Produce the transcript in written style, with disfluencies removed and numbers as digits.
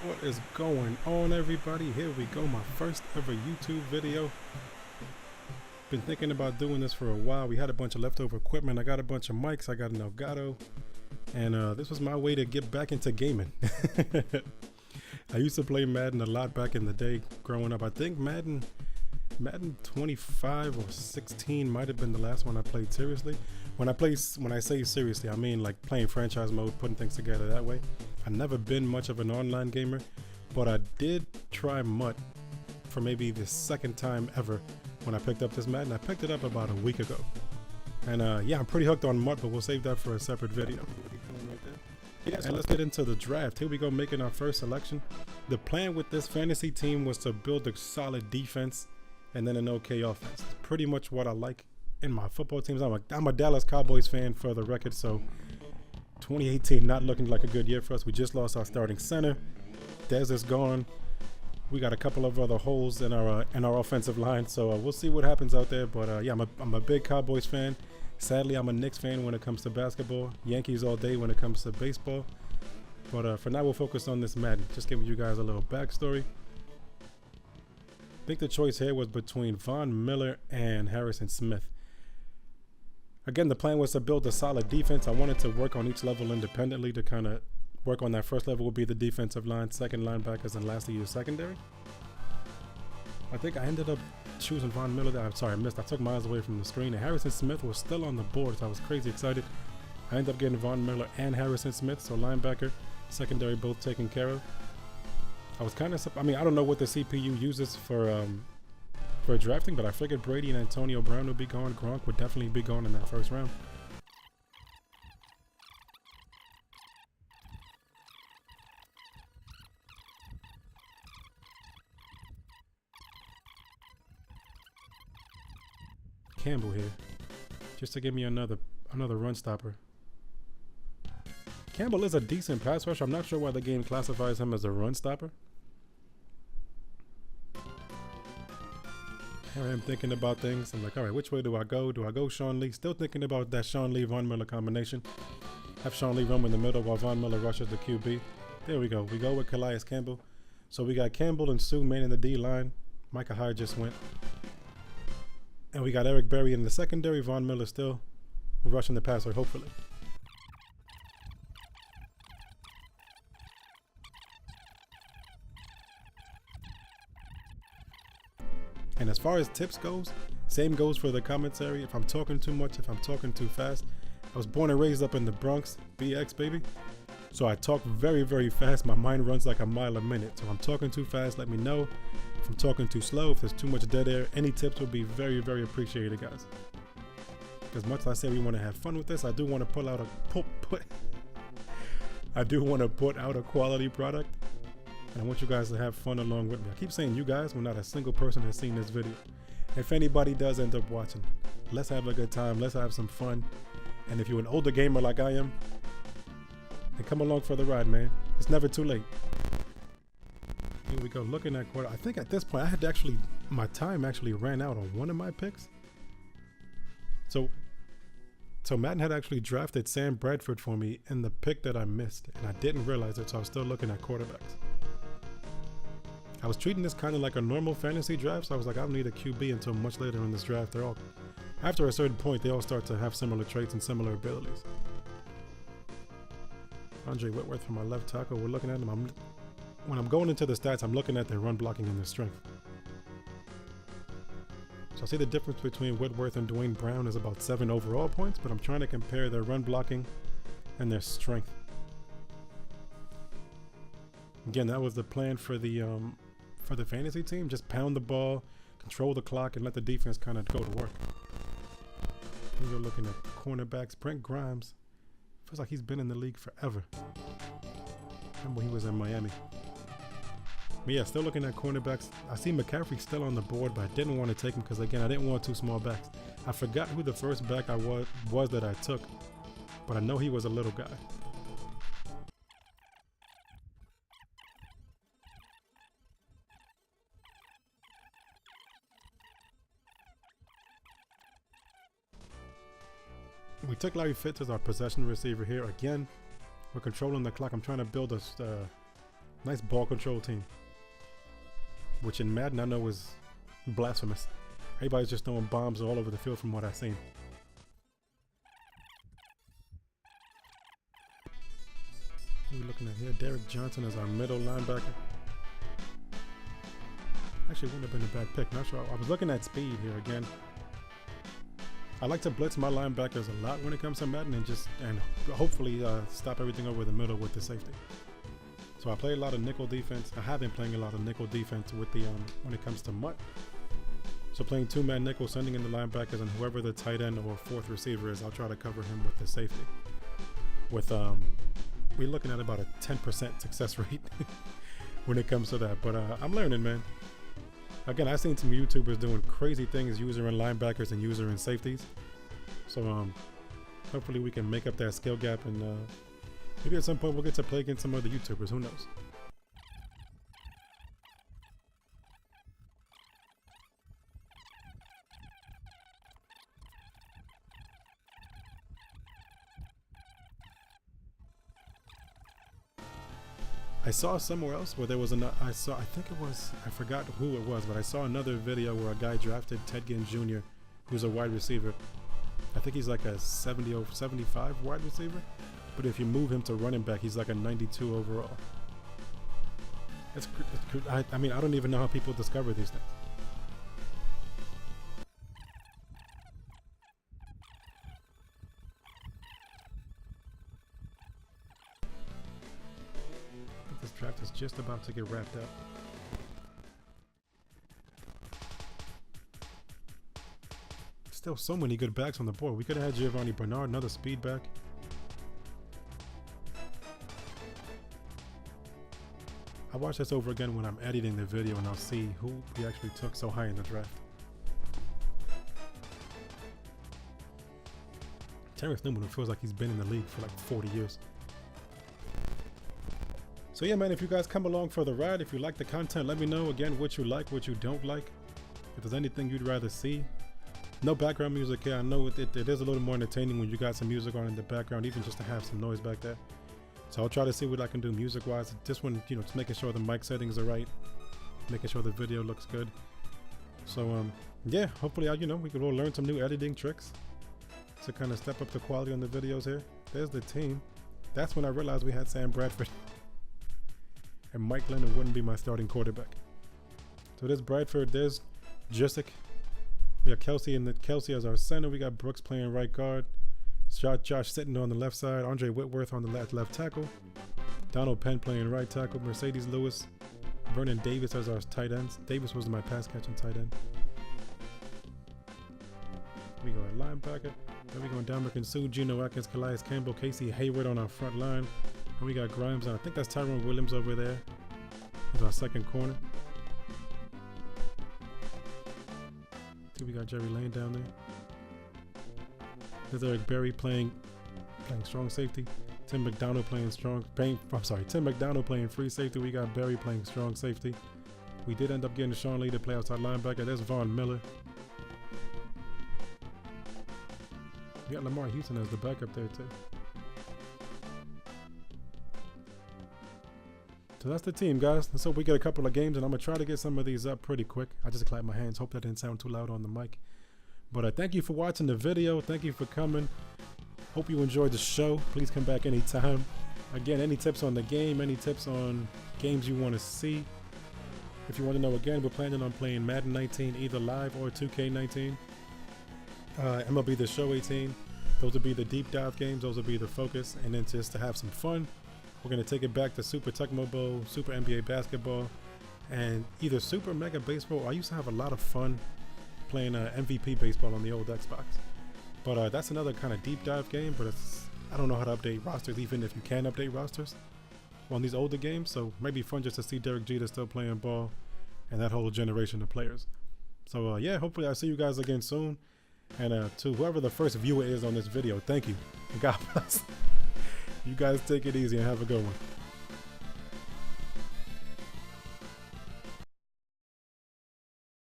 What is going on, everybody? Here we go, my first ever YouTube video. Been thinking about doing this for a while. We had a bunch of leftover equipment. I got a bunch of mics. I got an Elgato, and this was my way to get back into gaming. I used to play Madden a lot back in the day growing up. I think Madden 25 or 16 might have been the last one I played seriously. When I say seriously, I mean like playing franchise mode, putting things together that way. I've never been much of an online gamer, but I did try MUT for maybe the second time ever when I picked up this Madden. I picked it up about a week ago. And yeah, I'm pretty hooked on MUT, but we'll save that for a separate video. And let's get into the draft. Here we go, making our first selection. The plan with this fantasy team was to build a solid defense and then an okay offense. It's pretty much what I like in my football teams. I'm a Dallas Cowboys fan, for the record, so 2018 not looking like a good year for us. We just lost our starting center. Dez is gone. We got a couple of other holes in our offensive line, so we'll see what happens out there. But yeah, I'm a big Cowboys fan. Sadly, I'm a Knicks fan when it comes to basketball. Yankees all day when it comes to baseball. But for now, we'll focus on this Madden. Just giving you guys a little backstory. I think the choice here was between Von Miller and Harrison Smith. Again, the plan was to build a solid defense. I wanted to work on each level independently to kind of work on that. First level would be the defensive line, second linebackers, and lastly the secondary. I think I ended up choosing Von Miller. I'm sorry, I missed. I took miles away from the screen. And Harrison Smith was still on the board, so I was crazy excited. I ended up getting Von Miller and Harrison Smith, so linebacker, secondary, both taken care of. I was kind of, I mean, I don't know what the CPU uses for drafting, but I figured Brady and Antonio Brown would be gone. Gronk would definitely be gone in that first round. Campbell here, just to give me another run stopper. Campbell is a decent pass rusher. I'm not sure why the game classifies him as a run stopper. Here I am thinking about things. I'm like, all right, which way do I go? Do I go Sean Lee? Still thinking about that Sean Lee Von Miller combination. Have Sean Lee run in the middle while Von Miller rushes the QB. There we go. We go with Calais Campbell. So we got Campbell and Sue man in the D line. Micah Hyde just went. And we got Eric Berry in the secondary. Von Miller still rushing the passer, hopefully. And as far as tips goes, same goes for the commentary. If I'm talking too much, if I'm talking too fast. I was born and raised up in the Bronx, BX baby. So I talk very, very fast. My mind runs like a mile a minute. So if I'm talking too fast, let me know. If I'm talking too slow, if there's too much dead air, any tips would be very, very appreciated, guys. As much as I say we want to have fun with this, I do want to put out a quality product. And I want you guys to have fun along with me. I keep saying you guys when not a single person has seen this video. If anybody does end up watching, let's have a good time. Let's have some fun. And if you're an older gamer like I am, then come along for the ride, man. It's never too late. Here we go, looking at quarter. I think at this point I had to my time actually ran out on one of my picks. So Madden had actually drafted Sam Bradford for me in the pick that I missed. And I didn't realize it, so I was still looking at quarterbacks. I was treating this kind of like a normal fantasy draft, so I was like, I don't need a QB until much later in this draft. After a certain point, they all start to have similar traits and similar abilities. Andre Whitworth for my left tackle. We're looking at him. When I'm going into the stats, I'm looking at their run blocking and their strength. So I see the difference between Whitworth and Dwayne Brown is about 7 overall points, but I'm trying to compare their run blocking and their strength. Again, that was the plan for the fantasy team. Just pound the ball, control the clock, and let the defense kind of go to work. We're looking at cornerbacks. Brent Grimes. Feels like he's been in the league forever. Remember he was in Miami. But yeah, still looking at cornerbacks. I see McCaffrey still on the board, but I didn't want to take him because, again, I didn't want 2 small backs. I forgot who the first back I was that I took, but I know he was a little guy. We took Larry Fitz as our possession receiver here. Again, we're controlling the clock. I'm trying to build a Nice ball control team. Which in Madden I know is blasphemous. Everybody's just throwing bombs all over the field from what I've seen. What are we looking at here? Derek Johnson as our middle linebacker. Actually, wouldn't have been a bad pick. Not sure. I was looking at speed here again. I like to blitz my linebackers a lot when it comes to Madden and hopefully stop everything over the middle with the safety. So I play a lot of nickel defense. I have been playing a lot of nickel defense with the when it comes to MUT. So playing two-man nickel, sending in the linebackers, and whoever the tight end or fourth receiver is, I'll try to cover him with the safety. With we're looking at about a 10% success rate when it comes to that. But I'm learning, man. Again, I've seen some YouTubers doing crazy things, user in linebackers and user in safeties. So hopefully we can make up that skill gap, and maybe at some point we'll get to play against some other YouTubers. Who knows? I saw somewhere else where there was I forgot who it was, but I saw another video where a guy drafted Ted Ginn Jr., who's a wide receiver. I think he's like a 70 or 75 wide receiver, but if you move him to running back, he's like a 92 overall. I mean, I don't even know how people discover these things. This draft is just about to get wrapped up. Still so many good backs on the board. We could have had Giovanni Bernard, another speed back. I'll watch this over again when I'm editing the video, and I'll see who we actually took so high in the draft. Terrence Newman, who feels like he's been in the league for like 40 years. So yeah, man, if you guys come along for the ride, if you like the content, let me know again what you like, what you don't like. If there's anything you'd rather see. No background music here. I know it is a little more entertaining when you got some music on in the background, even just to have some noise back there. So I'll try to see what I can do music wise. This one, you know, just making sure the mic settings are right, making sure the video looks good. So yeah, hopefully we can all learn some new editing tricks to kind of step up the quality on the videos here. There's the team. That's when I realized we had Sam Bradford. And Mike Lennon wouldn't be my starting quarterback. So there's Bradford, there's Jusic. We got Kelsey as our center. We got Brooks playing right guard. Josh sitting on the left side. Andre Whitworth on the left tackle. Donald Penn playing right tackle. Mercedes Lewis. Vernon Davis as our tight ends. Davis was my pass catching tight end. We go at linebacker. Then we go Dominican Sue, Geno Atkins, Calais Campbell, Casey Hayward on our front line. And we got Grimes, and I think that's Tyrone Williams over there as our second corner. I think we got Jerry Lane down there. There's Eric Berry playing strong safety. Tim McDonald playing free safety. We got Berry playing strong safety. We did end up getting Sean Lee to play outside linebacker. There's Von Miller. We got Lamar Houston as the backup there too. So that's the team, guys. Let's hope we get a couple of games, and I'm going to try to get some of these up pretty quick. I just clapped my hands. Hope that didn't sound too loud on the mic. But thank you for watching the video. Thank you for coming. Hope you enjoyed the show. Please come back anytime. Again, any tips on the game, any tips on games you want to see. If you want to know, again, we're planning on playing Madden 19, either live or 2K19. MLB The Show 18. Those will be the deep dive games. Those will be the focus. And then just to have some fun, we're going to take it back to Super Tecmo Bowl, Super NBA Basketball, and either Super Mega Baseball. I used to have a lot of fun playing MVP Baseball on the old Xbox. But that's another kind of deep dive game, but I don't know how to update rosters, even if you can update rosters on these older games. So it might be fun just to see Derek Jeter still playing ball and that whole generation of players. So yeah, hopefully I'll see you guys again soon. And to whoever the first viewer is on this video, thank you. And God bless. You guys take it easy and have a good one.